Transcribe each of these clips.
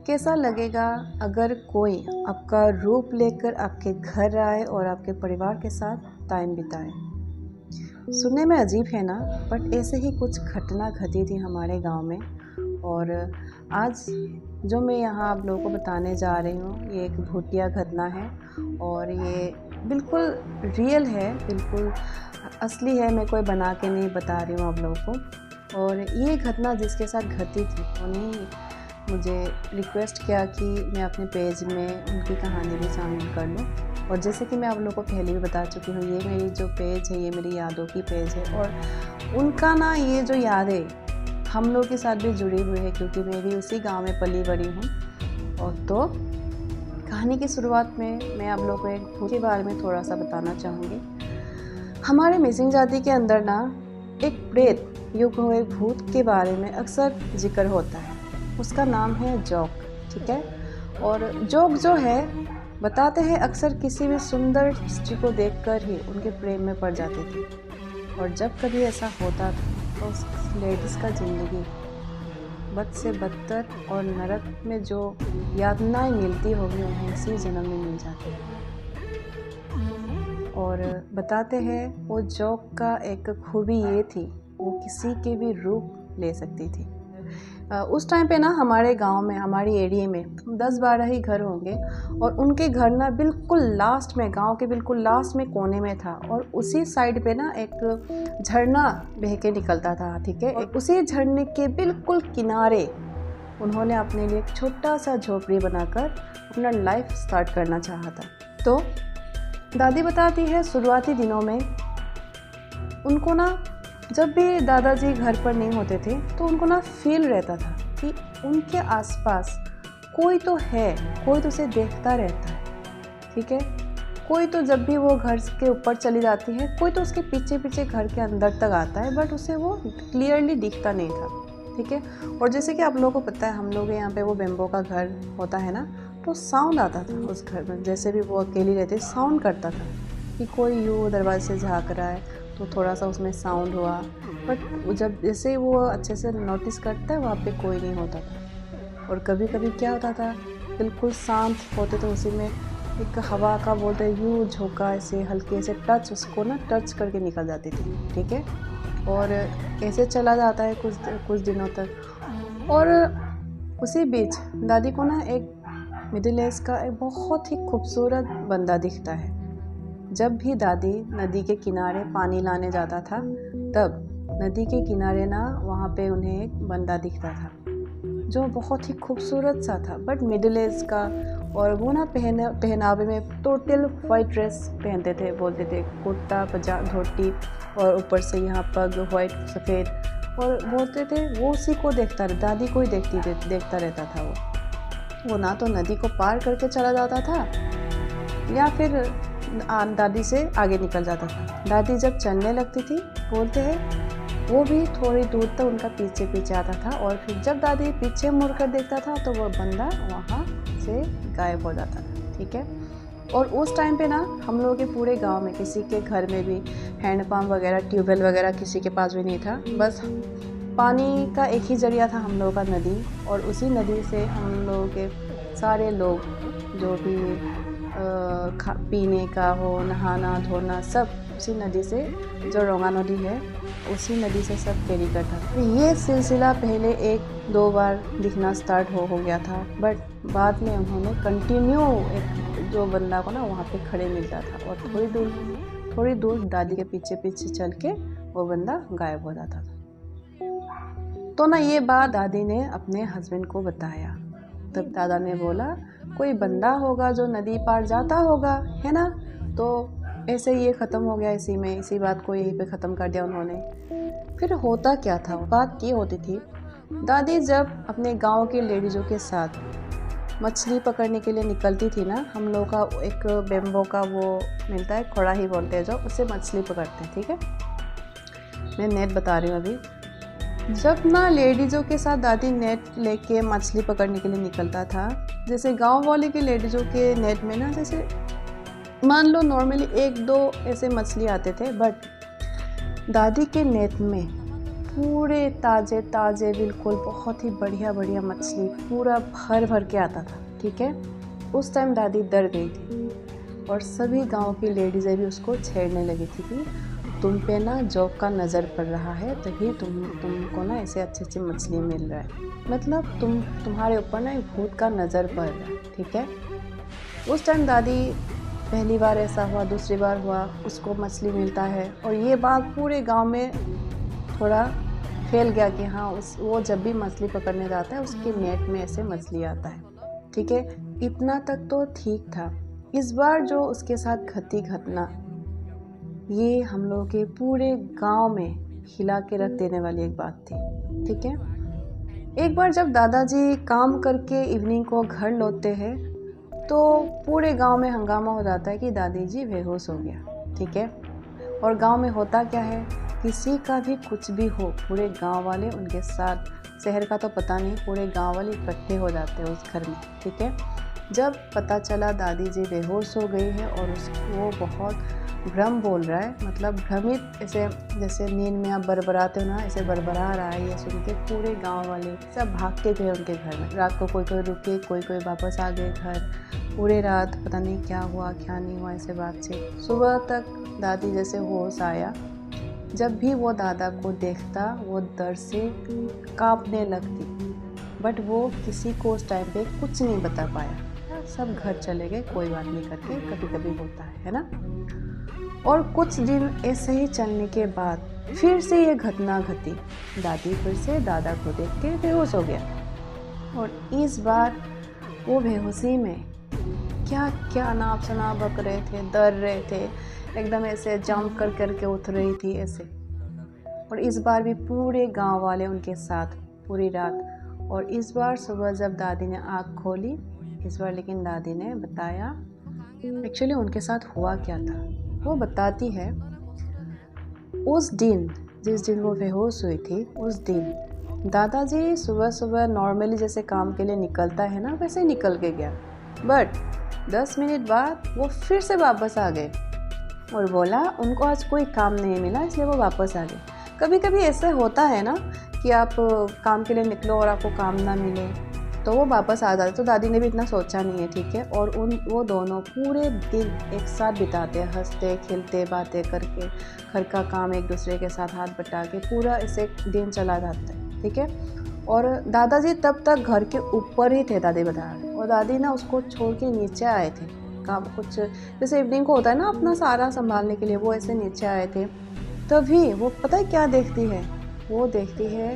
कैसा लगेगा अगर कोई आपका रूप लेकर आपके घर आए और आपके परिवार के साथ टाइम बिताए। सुनने में अजीब है ना, बट ऐसे ही कुछ घटना घटी थी हमारे गांव में। और आज जो मैं यहाँ आप लोगों को बताने जा रही हूँ ये एक भूतिया घटना है और ये बिल्कुल रियल है, बिल्कुल असली है। मैं कोई बना के नहीं बता रही हूँ आप लोगों को। और ये घटना जिसके साथ घटी थी उन्हें मुझे रिक्वेस्ट किया कि मैं अपने पेज में उनकी कहानी भी शामिल कर लूँ। और जैसे कि मैं आप लोगों को पहले भी बता चुकी हूँ, ये मेरी जो पेज है ये मेरी यादों की पेज है और उनका ना ये जो यादें हम लोग के साथ भी जुड़ी हुई है, क्योंकि मैं भी उसी गांव में पली बड़ी हूँ। और तो कहानी की शुरुआत में मैं आप लोगों को एक भूत के बारे में थोड़ा सा बताना चाहूँगी। हमारे मिसिंग जाति के अंदर ना एक प्रेत युग हुए भूत के बारे में अक्सर जिक्र होता है। उसका नाम है जोग, ठीक है। और जोग जो है बताते हैं अक्सर किसी भी सुंदर स्त्री को देखकर ही उनके प्रेम में पड़ जाते थे। और जब कभी ऐसा होता था तो उस लेडीज़ का ज़िंदगी बद से बदतर और नरक में जो यातनाएं मिलती होगी उन्हें इसी जन्म में मिल जाती है। और बताते हैं वो जोग का एक खूबी ये थी, वो किसी के भी रूप ले सकती थी। उस टाइम पे ना हमारे गांव में, हमारी एरिया में 10-12 ही घर होंगे और उनके घर ना बिल्कुल लास्ट में, गांव के बिल्कुल लास्ट में कोने में था। और उसी साइड पे ना एक झरना बह के निकलता था, ठीक है। उसी झरने के बिल्कुल किनारे उन्होंने अपने लिए एक छोटा सा झोपड़ी बनाकर अपना लाइफ स्टार्ट करना चाहा था। तो दादी बताती है शुरुआती दिनों में उनको ना, जब भी दादाजी घर पर नहीं होते थे तो उनको ना फील रहता था कि उनके आसपास कोई तो है, कोई तो उसे देखता रहता है, ठीक है। कोई तो जब भी वो घर के ऊपर चली जाती है कोई तो उसके पीछे पीछे घर के अंदर तक आता है, बट उसे वो क्लियरली दिखता नहीं था, ठीक है। और जैसे कि आप लोगों को पता है हम लोग यहाँ पे वो बेम्बो का घर होता है ना, तो साउंड आता था उस घर में। जैसे भी वो अकेली रहती साउंड करता था कि कोई यूँ दरवाजे से झाँक रहा है, तो थोड़ा सा उसमें साउंड हुआ। बट जब जैसे वो अच्छे से नोटिस करता है वहाँ पे कोई नहीं होता था। और कभी कभी क्या होता था, बिल्कुल शांत होते तो उसी में एक हवा का बोलते यूँ झोंका ऐसे हल्के से टच, उसको ना टच करके निकल जाती थी, ठीक है। और ऐसे चला जाता है कुछ दिनों तक। और उसी बीच दादी को ना एक मिडिल एज का एक बहुत ही खूबसूरत बंदा दिखता है। जब भी दादी नदी के किनारे पानी लाने जाता था तब नदी के किनारे ना वहाँ पे उन्हें एक बंदा दिखता था जो बहुत ही खूबसूरत सा था, बट मिडिल एज का। और वो ना पहनावे में टोटल वाइट ड्रेस पहनते थे, बोलते थे कुर्ता पजामा धोती और ऊपर से यहाँ पग वाइट सफ़ेद। और बोलते थे वो उसी को देखता, दादी को ही देखता रहता था। वो ना तो नदी को पार करके चला जाता था या फिर दादी से आगे निकल जाता था। दादी जब चलने लगती थी बोलते हैं वो भी थोड़ी दूर तक उनका पीछे पीछे आता था। और फिर जब दादी पीछे मुड़ कर देखता था तो वो बंदा वहाँ से गायब हो जाता था, ठीक है। और उस टाइम पे ना हम लोगों के पूरे गांव में किसी के घर में भी हैंडपम्प वगैरह, ट्यूबवेल वगैरह किसी के पास भी नहीं था। बस पानी का एक ही जरिया था हम लोगों का, नदी। और उसी नदी से हम लोगों के सारे लोग जो भी पीने का हो, नहाना धोना, सब उसी नदी से, जो रोंगा नदी है उसी नदी से सब कैरी करता था। ये सिलसिला पहले 1-2 बार दिखना स्टार्ट हो गया था, बट बाद में उन्होंने कंटिन्यू एक जो बंदा को ना वहाँ पे खड़े मिलता था और थोड़ी दूर दादी के पीछे पीछे चल के वो बंदा गायब हो जाता था। तो ना ये बात दादी ने अपने हस्बैंड को बताया। तब दादा ने बोला कोई बंदा होगा जो नदी पार जाता होगा, है ना। तो ऐसे ये ख़त्म हो गया, इसी बात को यहीं पे ख़त्म कर दिया उन्होंने। फिर होता क्या था, बात ये होती थी, दादी जब अपने गांव के लेडीज़ों के साथ मछली पकड़ने के लिए निकलती थी ना, हम लोग का एक बेम्बो का वो मिलता है, खोड़ा ही बोलते हैं, जो उससे मछली पकड़ते हैं, ठीक है। मैं नेट बता रही हूँ अभी। जब ना लेडीज़ों के साथ दादी नेट लेके मछली पकड़ने के लिए निकलता था, जैसे गांव वाले के लेडीज़ों के नेट में ना, जैसे मान लो नॉर्मली 1-2 ऐसे मछली आते थे, बट दादी के नेट में पूरे ताज़े ताज़े बिल्कुल बहुत ही बढ़िया बढ़िया मछली पूरा भर भर के आता था। ठीक है, उस टाइम दादी डर गई थी और सभी गांव की लेडीज़ें भी उसको छेड़ने लगी थी कि तुम पे ना जॉब का नज़र पड़ रहा है, तभी तुमको ना ऐसे अच्छे अच्छे मछली मिल रहा है, मतलब तुम्हारे ऊपर ना एक भूत का नज़र पड़ रहा है। ठीक है, उस टाइम दादी पहली बार ऐसा हुआ, दूसरी बार हुआ, उसको मछली मिलता है और ये बात पूरे गांव में थोड़ा फैल गया कि हाँ वो जब भी मछली पकड़ने जाता है उसके नेट में ऐसे मछली आता है। ठीक है, इतना तक तो ठीक था। इस बार जो उसके साथ घटी घटना, ये हम लोगों के पूरे गांव में हिला के रख देने वाली एक बात थी। ठीक है, एक बार जब दादाजी काम करके इवनिंग को घर लौटते हैं तो पूरे गांव में हंगामा हो जाता है कि दादी जी बेहोश हो गया। ठीक है, और गांव में होता क्या है, किसी का भी कुछ भी हो पूरे गांव वाले उनके साथ, शहर का तो पता नहीं, पूरे गांव वाले इकट्ठे हो जाते हैं उस घर में। ठीक है, जब पता चला दादी जी बेहोश हो गई है और वो बहुत भ्रम बोल रहा है, मतलब भ्रमित, ऐसे जैसे नींद में आप बरबराते हो ना, ऐसे बरबरा रहा है, ये सुन के पूरे गांव वाले सब भागते थे उनके घर में। रात को कोई कोई रुके, कोई कोई वापस आ गए घर। पूरे रात पता नहीं क्या हुआ क्या नहीं हुआ, ऐसे बातचीत। सुबह तक दादी जैसे होश आया, जब भी वो दादा को देखता वो डर से कांपने लगती, बट वो किसी को उस टाइम पे कुछ नहीं बता पाया। सब घर चले गए, कोई बात नहीं करके, कभी कभी होता है ना। और कुछ दिन ऐसे ही चलने के बाद फिर से ये घटना घटी, दादी फिर से दादा को देख के बेहोश हो गया। और इस बार वो बेहोशी में क्या क्या अनाप शनाप बक रहे थे, डर रहे थे, एकदम ऐसे जंप कर करके उठ रही थी ऐसे। और इस बार भी पूरे गांव वाले उनके साथ पूरी रात। और इस बार सुबह जब दादी ने आँख खोली, इस बार लेकिन दादी ने बताया एक्चुअली उनके साथ हुआ क्या था। वो बताती है, उस दिन जिस दिन वो बेहोश हुई थी, उस दिन दादाजी सुबह सुबह नॉर्मली जैसे काम के लिए निकलता है ना, वैसे ही निकल के गया, बट 10 मिनट बाद वो फिर से वापस आ गए और बोला उनको आज कोई काम नहीं मिला इसलिए वो वापस आ गए। कभी कभी ऐसे होता है ना कि आप काम के लिए निकलो और आपको काम ना मिले तो वो वापस आ जाते, तो दादी ने भी इतना सोचा नहीं है। ठीक है, और वो दोनों पूरे दिन एक साथ बिताते हैं, हंसते खेलते बातें करके, घर का काम एक दूसरे के साथ हाथ बटा के पूरा ऐसे दिन चला जाता है। ठीक है, और दादाजी तब तक घर के ऊपर ही थे, दादी बता रहे, और दादी ना उसको छोड़ के नीचे आए थे काम, कुछ जैसे इवनिंग को होता है ना अपना सारा संभालने के लिए, वो ऐसे नीचे आए थे। तभी वो पता है क्या देखती है, वो देखती है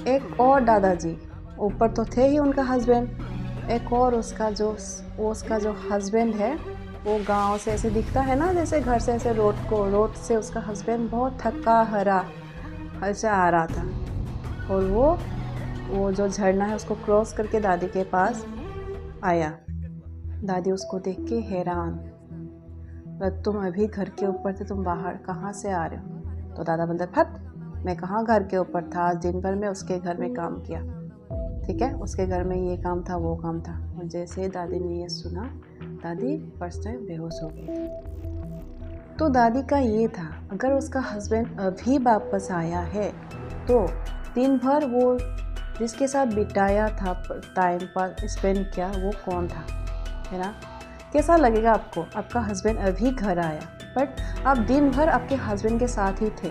एक और दादाजी, ऊपर तो थे ही उनका हस्बैंड, एक और उसका जो हस्बैंड है वो गांव से ऐसे दिखता है ना, जैसे घर से ऐसे रोड से उसका हस्बैंड बहुत थका हरा ऐसे आ रहा था। और वो जो झरना है उसको क्रॉस करके दादी के पास आया। दादी उसको देख के हैरान, तुम अभी घर के ऊपर थे, तुम बाहर कहाँ से आ रहे हो? तो दादा बोलते, फट, मैं कहाँ घर के ऊपर था, आज दिन भर मैं उसके घर में काम किया। ठीक है, उसके घर में ये काम था वो काम था। और जैसे ही दादी ने ये सुना, दादी फर्स्ट टाइम बेहोश हो गई थी। तो दादी का ये था, अगर उसका हस्बैंड अभी वापस आया है तो दिन भर वो जिसके साथ बिताया था, टाइम पर स्पेंड किया, वो कौन था, है ना। कैसा लगेगा आपको, आपका हस्बैंड अभी घर आया बट आप दिन भर आपके हस्बैंड के साथ ही थे,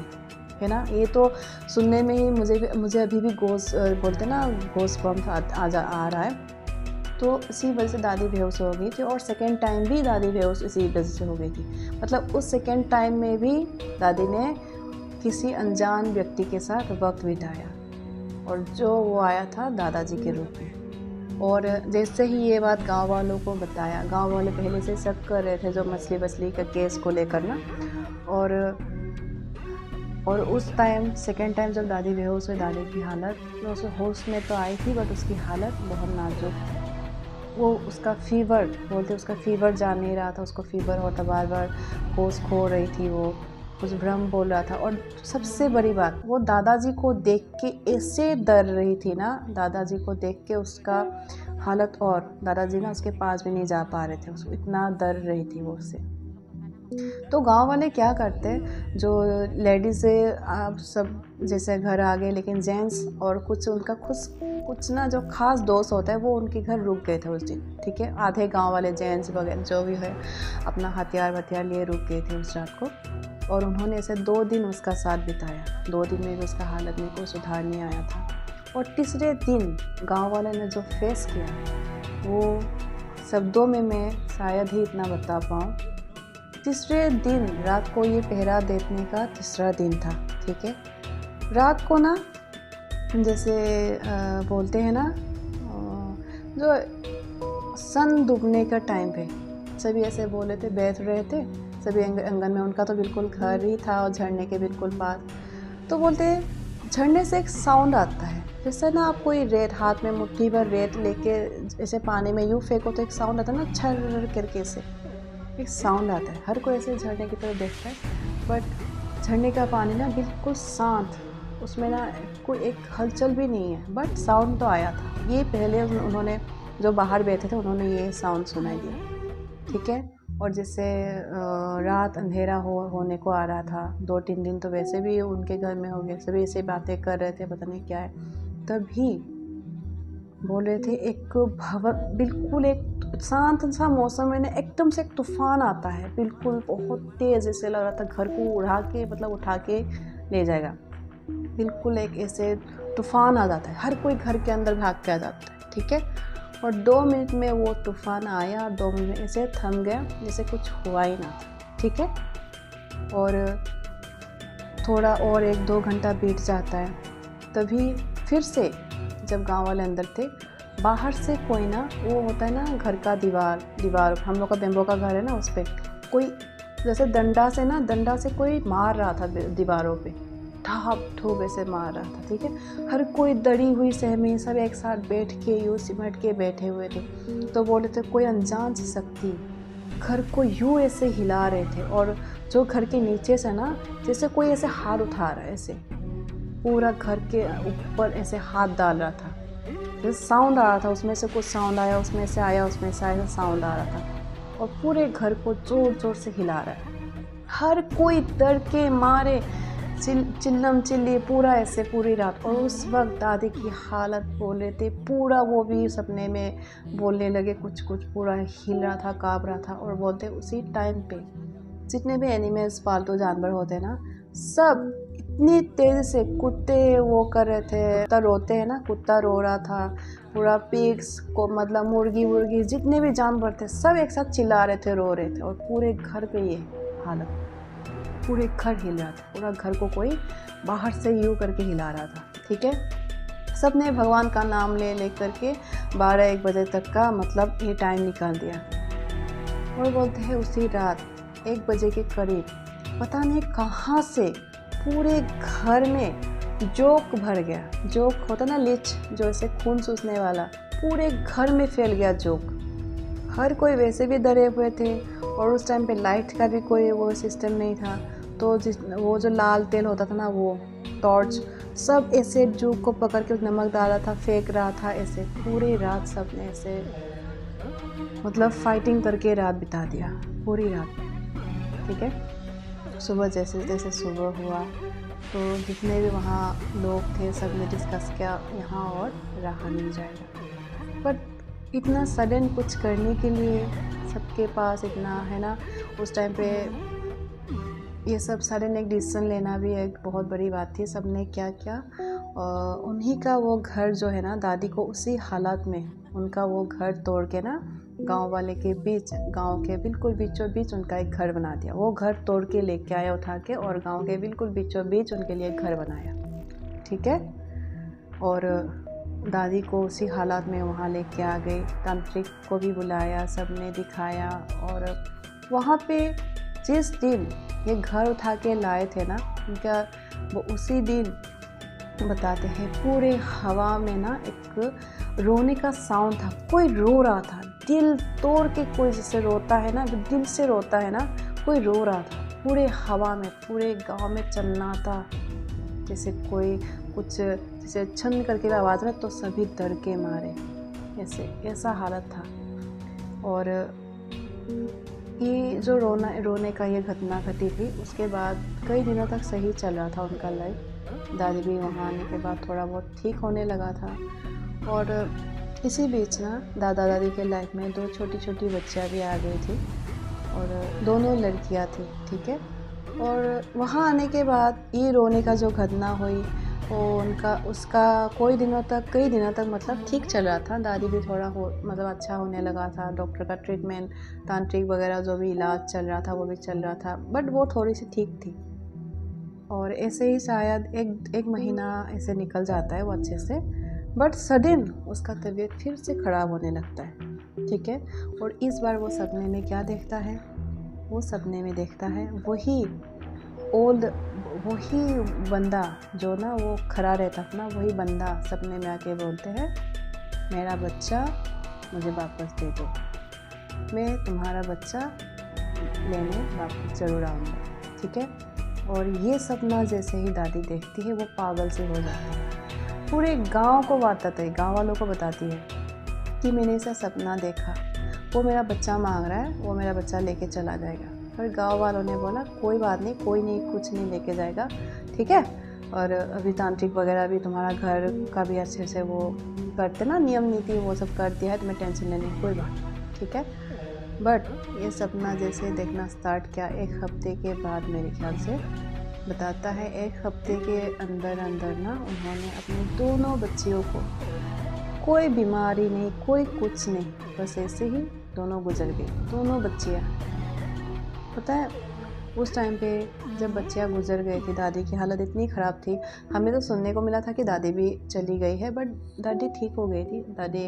है ना। ये तो सुनने में ही मुझे अभी भी बोलते ना गोस बम्प आ रहा है। तो इसी वजह से दादी बेहोश हो गई थी, और सेकेंड टाइम भी दादी बेहोश इसी वजह से हो गई थी। मतलब उस सेकेंड टाइम में भी दादी ने किसी अनजान व्यक्ति के साथ वक्त बिताया, और जो वो आया था दादाजी के रूप में। और जैसे ही ये बात गांव वालों को बताया, गांव वाले पहले से शक कर रहे थे जो मछली का केस को लेकर ना। और उस टाइम सेकेंड टाइम जब दादी बेहोश हुई, दादी की हालत, वो उस होश में तो आई थी बट उसकी हालत बहुत नाजुक थी। वो उसका फीवर बोलते, उसका फीवर जा नहीं रहा था, उसको फीवर होता, बार बार होश खो रही थी, वो कुछ भ्रम बोल रहा था। और सबसे बड़ी बात, वो दादाजी को देख के ऐसे डर रही थी ना, दादाजी को देख के उसका हालत, और दादाजी ना उसके पास भी नहीं जा पा रहे थे, उसको इतना डर रही थी वो उससे। तो गांव वाले क्या करते हैं, जो लेडीज़ आप सब जैसे घर आ गए, लेकिन जेंट्स और कुछ उनका कुछ ना जो खास दोस्त होता है वो उनके घर रुक गए थे उस दिन। ठीक है, आधे गांव वाले जेंट्स वगैरह जो भी है अपना हथियार लिए रुक गए थे उस रात को। और उन्होंने ऐसे 2 दिन उसका साथ बिताया। 2 दिन में भी उसका हालत में कोई सुधार नहीं आया था। और तीसरे दिन गाँव वाले ने जो फेस किया वो शब्दों में मैं शायद ही इतना बता पाऊँ। तीसरे दिन रात को, ये पहरा देने का तीसरा दिन था। ठीक है, रात को ना जैसे बोलते हैं ना, जो सन डूबने का टाइम पे सभी ऐसे बोले थे, बैठ रहे थे सभी आंगन में। उनका तो बिल्कुल घर ही था और झरने के बिल्कुल पास। तो बोलते झरने से एक साउंड आता है, जैसे ना आप कोई रेत हाथ में मुट्ठी भर रेत लेके ऐसे पानी में यूँ फेंको तो एक साउंड आता है ना, छर करके से एक साउंड आता है। हर कोई ऐसे झरने की तरफ देखता है, बट झरने का पानी ना बिल्कुल शांत, उसमें ना कोई एक हलचल भी नहीं है, बट साउंड तो आया था। ये पहले उन्होंने जो बाहर बैठे थे उन्होंने ये साउंड सुनाई दिया। ठीक है, और जैसे रात अंधेरा होने को आ रहा था, 2-3 दिन तो वैसे भी उनके घर में हो गए, सभी ऐसे बातें कर रहे थे, पता नहीं क्या है। तभी बोल रहे थे एक भवन, बिल्कुल एक शांत सा मौसम में ना एकदम से एक तूफान आता है, बिल्कुल बहुत तेज़, ऐसे लग रहा था घर को उठा के ले जाएगा। बिल्कुल एक ऐसे तूफान आ जाता है, हर कोई घर के अंदर भाग के आ जाता है। ठीक है, और 2 मिनट में वो तूफान आया, 2 मिनट में ऐसे थम गया जैसे कुछ हुआ ही ना था। ठीक है, और थोड़ा और 1-2 घंटा बीत जाता है। तभी फिर से जब गांव वाले अंदर थे, बाहर से कोई ना, वो होता है ना घर का दीवार हम लोग का बेम्बो का घर है ना, उस पर कोई जैसे डंडा से कोई मार रहा था दीवारों पे, ठाप ठूप ऐसे मार रहा था। ठीक है, हर कोई दड़ी हुई सहमी, सब एक साथ बैठ के यूँ सिमट के बैठे हुए थे। तो बोले थे कोई अनजान सी शक्ति घर को यूँ ऐसे हिला रहे थे, और जो घर के नीचे से ना जैसे कोई ऐसे हाथ उठा रहा है, ऐसे पूरा घर के ऊपर ऐसे हाथ डाल रहा था। जैसे साउंड आ रहा था, उसमें से कुछ साउंड आया, उसमें से आया, साउंड आ रहा था, और पूरे घर को ज़ोर ज़ोर से हिला रहा है। हर कोई डर के मारे चिल्लम चिल्ली पूरा ऐसे पूरी रात। और उस वक्त दादी की हालत बोले थे पूरा, वो भी सपने में बोलने लगे कुछ पूरा हिल रहा था, काँप रहा था। और बोलते उसी टाइम पे जितने भी एनिमल्स पालतू जानवर होते हैं ना, सब इतनी तेज़ी से कुत्ते वो कर रहे थे, कुत्ता रोते हैं ना, कुत्ता रो रहा था पूरा, पिग्स को मतलब मुर्गी जितने भी जानवर थे सब एक साथ चिल्ला रहे थे, रो रहे थे। और पूरे घर पे ये हालत, पूरे घर हिल रहा था, पूरा घर को कोई बाहर से यूँ करके हिला रहा था। ठीक है, सब ने भगवान का नाम ले करके 12-1 बजे तक का मतलब ये टाइम निकाल दिया। और बोलते हैं उसी रात 1 बजे के करीब पता नहीं कहाँ से पूरे घर में जोक भर गया। जोक होता ना लीच, जो ऐसे खून चूसने वाला, पूरे घर में फैल गया जोक। हर कोई वैसे भी डरे हुए थे, और उस टाइम पे लाइट का भी कोई वो सिस्टम नहीं था। तो वो जो लाल तेल होता था ना, वो टॉर्च, सब ऐसे जोक को पकड़ के नमक डाला था, फेंक रहा था ऐसे। पूरी रात सब ने ऐसे मतलब फाइटिंग करके रात बिता दिया, पूरी रात। ठीक है, सुबह जैसे सुबह हुआ तो जितने भी वहाँ लोग थे सब ने डिस्कस किया यहाँ और रहा नहीं जाएगा। बट इतना सडन कुछ करने के लिए सबके पास इतना है ना, उस टाइम पे ये सब सडन एक डिसीजन लेना भी एक बहुत बड़ी बात थी। सब ने क्या किया, उन्हीं का वो घर जो है ना, दादी को उसी हालात में उनका वो घर तोड़ के ना गांव वाले के बीच, गांव के बिल्कुल बीचों बीच उनका एक घर बना दिया। वो घर तोड़ के लेके आया उठा के, और गांव के बिल्कुल बीचों बीच उनके लिए एक घर बनाया। ठीक है, और दादी को उसी हालात में वहाँ लेके आ गए। तांत्रिक को भी बुलाया, सब ने दिखाया। और वहाँ पे जिस दिन ये घर उठा के लाए थे ना, उनका वो उसी दिन बताते हैं पूरे हवा में ना एक रोने का साउंड था। कोई रो रहा था, दिल तोड़ के, कोई जैसे रोता है ना, दिल से रोता है ना, कोई रो रहा था। पूरे हवा में, पूरे गांव में चलना था, जैसे कोई कुछ जैसे छन करके आवाज़ रहा तो सभी डर के मारे, ऐसा हालत था। और ये जो रोने का ये घटना घटी थी, उसके बाद कई दिनों तक सही चल रहा था उनका लाइफ। दादी भी वहाँ आने के बाद थोड़ा बहुत ठीक होने लगा था। और इसी बीच ना दादा दादी के लाइफ में 2 छोटी छोटी बच्चियाँ भी आ गई थी और दोनों लड़कियाँ थी, ठीक है। और वहाँ आने के बाद ये रोने का जो घटना हुई वो उसका कई दिनों तक मतलब ठीक चल रहा था। दादी भी थोड़ा मतलब अच्छा होने लगा था। डॉक्टर का ट्रीटमेंट, तांत्रिक वगैरह जो भी इलाज चल रहा था वो भी चल रहा था, बट वो थोड़ी सी ठीक थी। और ऐसे ही शायद एक महीना ऐसे निकल जाता है वो अच्छे से, बट सडन उसका तबीयत फिर से ख़राब होने लगता है, ठीक है। और इस बार वो सपने में क्या देखता है? वो सपने में देखता है वही बंदा जो ना वो खड़ा रहता था ना, वही बंदा सपने में आके बोलते हैं, मेरा बच्चा मुझे वापस दे दो, मैं तुम्हारा बच्चा लेने वापस ज़रूर आऊँगा, ठीक है। और ये सपना जैसे ही दादी देखती है वो पागल से हो जाती है। पूरे गांव को बताती है, गांव वालों को बताती है कि मैंने ऐसा सपना देखा, वो मेरा बच्चा मांग रहा है, वो मेरा बच्चा लेके चला जाएगा। पर गांव वालों ने बोला कोई बात नहीं, कोई नहीं, कुछ नहीं लेके जाएगा, ठीक है। और अभी तांत्रिक वगैरह भी तुम्हारा घर का भी अच्छे से वो करते ना, नियम नीति वो सब कर दिया है, तुम्हें टेंशन लेने की कोई बात, ठीक है। बट ये सपना जैसे देखना स्टार्ट किया 1 हफ्ते के बाद, मेरे ख्याल से बताता है 1 हफ्ते के अंदर ना उन्होंने अपनी दोनों बच्चियों को, कोई बीमारी नहीं, कोई कुछ नहीं, बस ऐसे ही दोनों गुजर गई, दोनों बच्चियाँ। पता है उस टाइम पे जब बच्चियाँ गुजर गई थी, दादी की हालत इतनी ख़राब थी। हमें तो सुनने को मिला था कि दादी भी चली गई है, बट दादी ठीक हो गई थी। दादी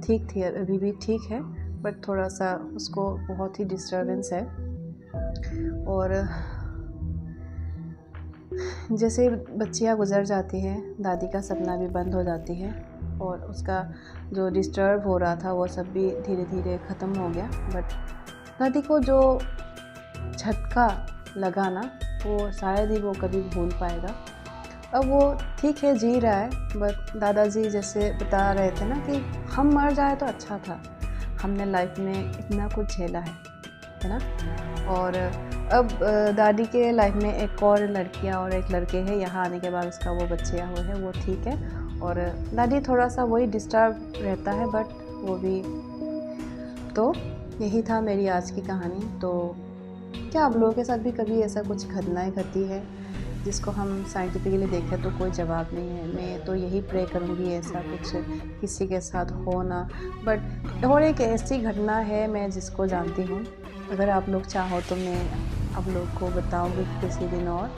ठीक थी, अभी भी ठीक है, बट थोड़ा सा उसको बहुत ही डिस्टर्बेंस है। और जैसे बच्चियाँ गुजर जाती हैं, दादी का सपना भी बंद हो जाती है और उसका जो डिस्टर्ब हो रहा था वो सब भी धीरे धीरे ख़त्म हो गया। बट दादी को जो झटका लगा ना, वो शायद ही वो कभी भूल पाएगा। अब वो ठीक है, जी रहा है, बट दादाजी जैसे बता रहे थे ना कि हम मर जाए तो अच्छा था, हमने लाइफ में इतना कुछ झेला है ना। और अब दादी के लाइफ में एक और लड़कियां और एक लड़के हैं। यहाँ आने के बाद उसका वो बच्चियाँ हुए हैं, वो ठीक है। और दादी थोड़ा सा वही डिस्टर्ब रहता है, बट वो भी। तो यही था मेरी आज की कहानी। तो क्या आप लोगों के साथ भी कभी ऐसा कुछ घटनाएं घटी है जिसको हम साइंटिफिकली देखें तो कोई जवाब नहीं है? मैं तो यही प्रे करूँगी ऐसा कुछ किसी के साथ हो ना। बट और एक ऐसी घटना है मैं जिसको जानती हूँ, अगर आप लोग चाहो तो मैं आप लोग को बताऊँगी किसी दिन और।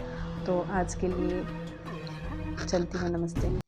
तो आज के लिए चलती हूँ, नमस्ते।